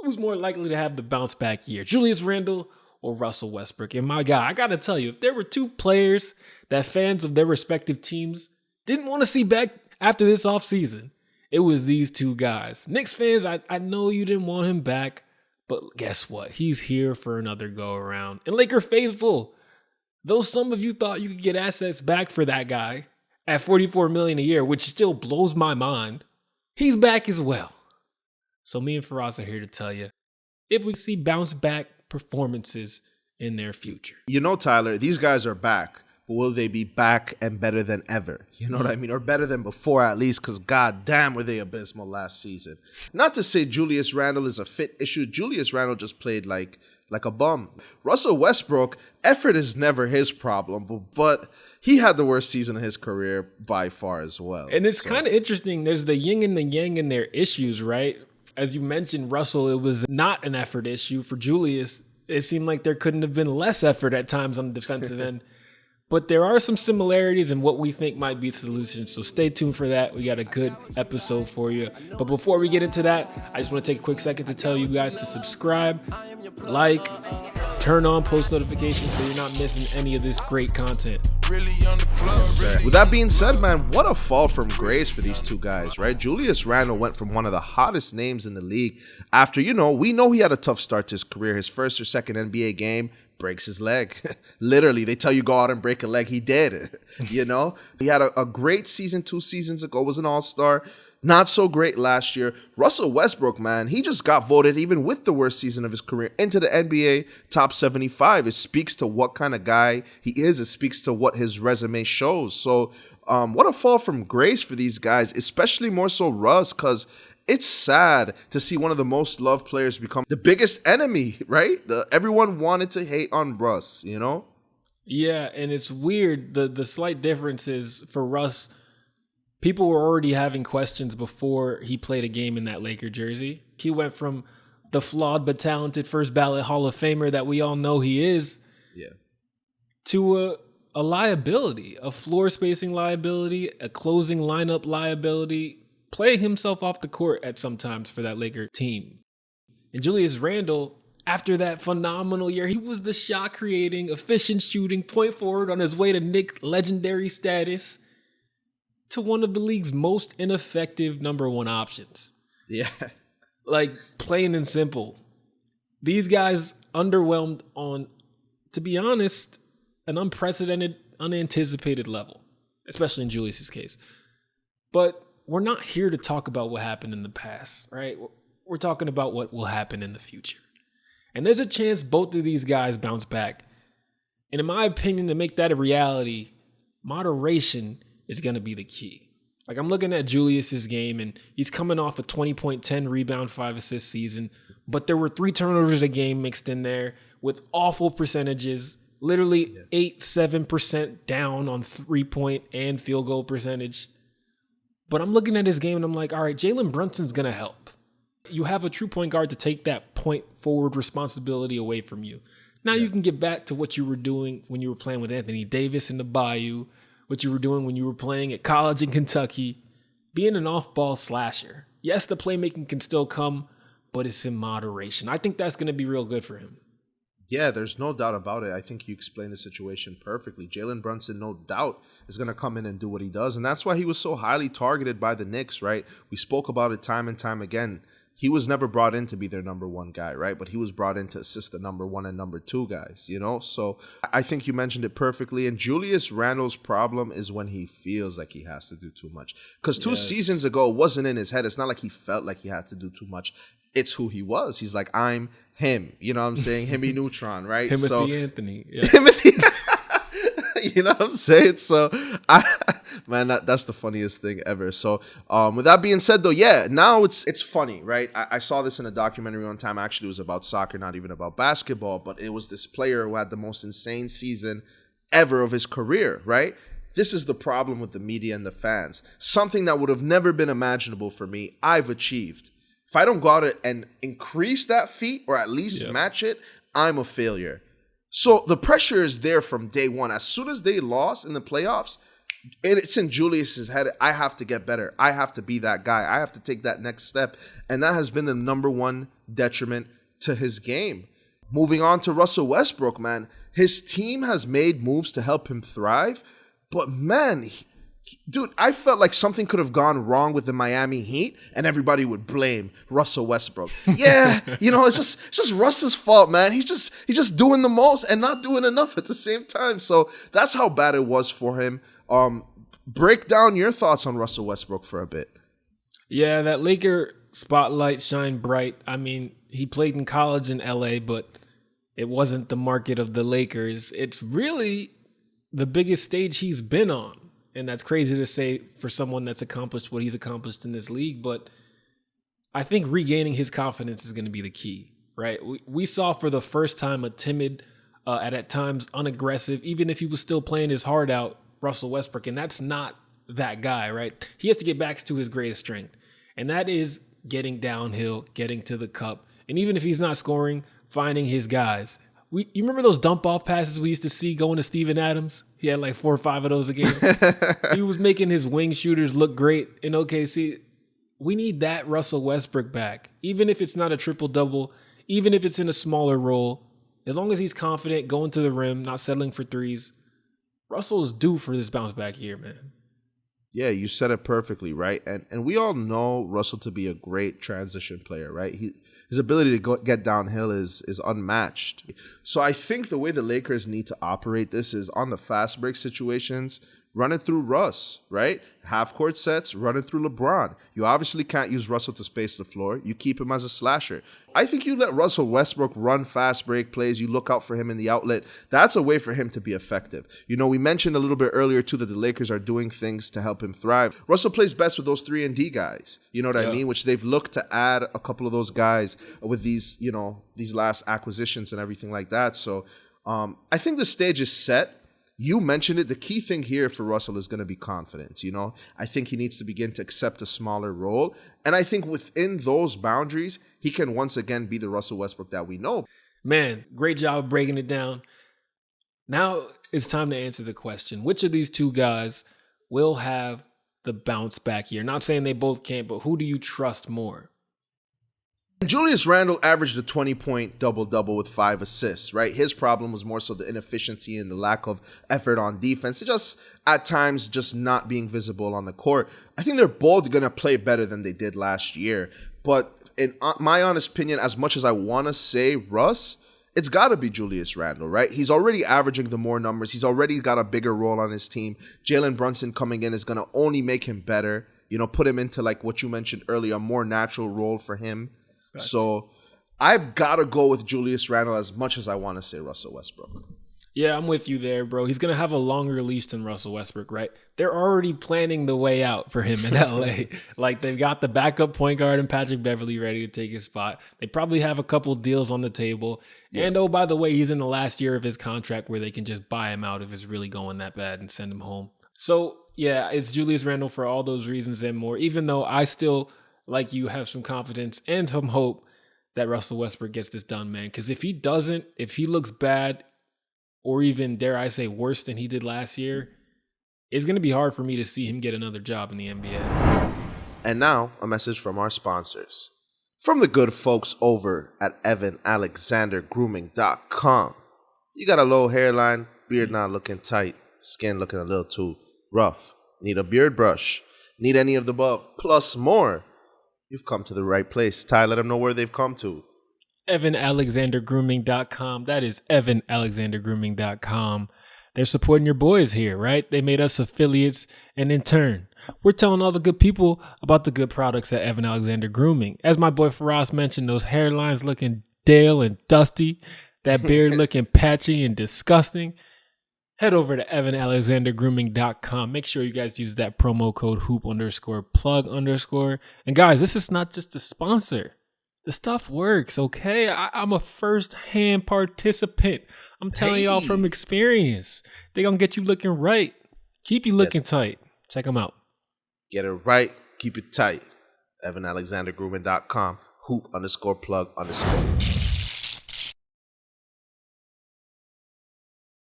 who's more likely to have the bounce back year, Julius Randle or Russell Westbrook? And my guy, I got to tell you, if there were two players that fans of their respective teams didn't want to see back after this offseason, it was these two guys. Knicks fans, I know you didn't want him back, but guess what? He's here for another go around. And Laker faithful, though some of you thought you could get assets back for that guy at $44 million a year, which still blows my mind, he's back as well. So me and Firas are here to tell you if we see bounce back performances in their future. You know, Tyler, these guys are back, but will they be back and better than ever? You know what I mean? Or better than before at least, because goddamn were they abysmal last season. Not to say Julius Randle is a fit issue. Julius Randle just played like a bum. Russell Westbrook, effort is never his problem, but he had the worst season of his career by far as well. And it's kind of interesting. There's the yin and the yang in their issues, right? As you mentioned, Russell, it was not an effort issue. For Julius, it seemed like there couldn't have been less effort at times on the defensive end. But there are some similarities in what we think might be the solution. So stay tuned for that. We got a good episode for you. But before we get into that, I just want to take a quick second to tell you guys to subscribe, like, turn on post notifications so you're not missing any of this great content. With that being said, man, what a fall from grace for these two guys, right? Julius Randle went from one of the hottest names in the league after, we know he had a tough start to his career. His first or second NBA game, breaks his leg. Literally, they tell you go out and break a leg. He did. He had a great season 2 seasons ago, was an all-star. Not so great last year. Russell Westbrook, man, he just got voted, even with the worst season of his career, into the NBA top 75. It speaks to what kind of guy he is. It speaks to what his resume shows. So what a fall from grace for these guys, especially more so Russ, because it's sad to see one of the most loved players become the biggest enemy, right? Everyone wanted to hate on Russ, Yeah, and it's weird. The slight difference is for Russ, people were already having questions before he played a game in that Laker jersey. He went from the flawed but talented first ballot Hall of Famer that we all know he is, to a liability, a floor spacing liability, a closing lineup liability, playing himself off the court at sometimes for that Laker team. And Julius Randle, after that phenomenal year, he was the shot creating, efficient shooting, point forward on his way to Knick legendary status, to one of the league's most ineffective number one options. Yeah. Like, plain and simple. These guys underwhelmed on, to be honest, an unprecedented, unanticipated level, especially in Julius's case. But we're not here to talk about what happened in the past, right? We're talking about what will happen in the future. And there's a chance both of these guys bounce back. And in my opinion, to make that a reality, moderation is going to be the key. Like, I'm looking at Julius's game, and he's coming off a 20-point, 10 rebound, 5 assist season, but there were 3 turnovers a game mixed in there with awful percentages, literally 7% down on 3-point and field goal percentage. But I'm looking at his game and I'm like, all right, Jalen Brunson's going to help. You have a true point guard to take that point forward responsibility away from you. Now you can get back to what you were doing when you were playing with Anthony Davis in the Bayou, what you were doing when you were playing at college in Kentucky, being an off-ball slasher. Yes, the playmaking can still come, but it's in moderation. I think that's going to be real good for him. Yeah, there's no doubt about it. I think you explained the situation perfectly. Jalen Brunson, no doubt, is going to come in and do what he does. And that's why he was so highly targeted by the Knicks, right? We spoke about it time and time again. He was never brought in to be their number one guy, right? But he was brought in to assist the number one and number two guys, So I think you mentioned it perfectly. And Julius Randle's problem is when he feels like he has to do too much. Because 2 seasons ago, it wasn't in his head. It's not like he felt like he had to do too much. It's who he was. He's like, I'm him. You know what I'm saying? Himmy Neutron, right? Timothy Anthony. Yeah. Timothy. You know what I'm saying? So, that's the funniest thing ever. So, with that being said, though, now it's funny, right? I saw this in a documentary one time. Actually, it was about soccer, not even about basketball. But it was this player who had the most insane season ever of his career, right? This is the problem with the media and the fans. Something that would have never been imaginable for me, I've achieved. If I don't go out and increase that feat or at least match it, I'm a failure. So the pressure is there from day one. As soon as they lost in the playoffs, it's in Julius's head. I have to get better. I have to be that guy. I have to take that next step. And that has been the number one detriment to his game. Moving on to Russell Westbrook, man. His team has made moves to help him thrive. But man, dude, I felt like something could have gone wrong with the Miami Heat and everybody would blame Russell Westbrook. Yeah, it's just Russ's fault, man. He's just doing the most and not doing enough at the same time. So that's how bad it was for him. Break down your thoughts on Russell Westbrook for a bit. Yeah, that Laker spotlight shined bright. I mean, he played in college in LA, but it wasn't the market of the Lakers. It's really the biggest stage he's been on. And that's crazy to say for someone that's accomplished what he's accomplished in this league. But I think regaining his confidence is going to be the key, right? We saw for the first time a timid, at times unaggressive, even if he was still playing his heart out, Russell Westbrook. And that's not that guy, right? He has to get back to his greatest strength. And that is getting downhill, getting to the cup. And even if he's not scoring, finding his guys. You remember those dump off passes we used to see going to Steven Adams? He had like 4 or 5 of those a game. He was making his wing shooters look great in OKC. We need that Russell Westbrook back. Even if it's not a triple-double, even if it's in a smaller role, as long as he's confident, going to the rim, not settling for threes, Russell is due for this bounce back year, man. Yeah, you said it perfectly, right? And we all know Russell to be a great transition player, right? His ability to get downhill is unmatched. So I think the way the Lakers need to operate this is on the fast break situations, run it through Russ, right? Half court sets, run it through LeBron. You obviously can't use Russell to space the floor. You keep him as a slasher. I think you let Russell Westbrook run fast break plays. You look out for him in the outlet. That's a way for him to be effective. We mentioned a little bit earlier, too, that the Lakers are doing things to help him thrive. Russell plays best with those 3-and-D guys. You know what I mean? Which they've looked to add a couple of those guys with these, these last acquisitions and everything like that. So I think the stage is set. You mentioned it. The key thing here for Russell is going to be confidence. I think he needs to begin to accept a smaller role. And I think within those boundaries, he can once again be the Russell Westbrook that we know. Man, great job breaking it down. Now it's time to answer the question. Which of these two guys will have the bounce back year? Not saying they both can't, but who do you trust more? Julius Randle averaged a 20-point double-double with 5 assists, right? His problem was more so the inefficiency and the lack of effort on defense. It just, at times, just not being visible on the court. I think they're both going to play better than they did last year. But in my honest opinion, as much as I want to say Russ, it's got to be Julius Randle, right? He's already averaging the more numbers. He's already got a bigger role on his team. Jalen Brunson coming in is going to only make him better, put him into, like what you mentioned earlier, a more natural role for him. Gotcha. So I've got to go with Julius Randle as much as I want to say Russell Westbrook. Yeah, I'm with you there, bro. He's going to have a longer leash than Russell Westbrook, right? They're already planning the way out for him in LA. Like, they've got the backup point guard and Patrick Beverley ready to take his spot. They probably have a couple deals on the table. Yeah. And, oh, by the way, he's in the last year of his contract where they can just buy him out if it's really going that bad and send him home. So, yeah, it's Julius Randle for all those reasons and more, even though I still, like you, have some confidence and some hope that Russell Westbrook gets this done, man. Because if he doesn't, if he looks bad, or even, dare I say, worse than he did last year, it's going to be hard for me to see him get another job in the NBA. And now, a message from our sponsors. From the good folks over at EvanAlexanderGrooming.com. You got a low hairline, beard not looking tight, skin looking a little too rough, need a beard brush, need any of the above, plus more. You've come to the right place. Ty, let them know where they've come to. EvanAlexanderGrooming.com. That is EvanAlexanderGrooming.com. They're supporting your boys here, right? They made us affiliates, and in turn, we're telling all the good people about the good products at Evan Alexander Grooming. As my boy Firas mentioned, those hairlines looking stale and dusty, that beard looking patchy and disgusting. Head over to EvanAlexanderGrooming.com. Make sure you guys use that promo code hoop_plug_. And guys, this is not just a sponsor. The stuff works, okay? I'm a first-hand participant. I'm telling y'all from experience. They're going to get you looking right. Keep you looking tight. Check them out. Get it right. Keep it tight. EvanAlexanderGrooming.com. Hoop_plug_.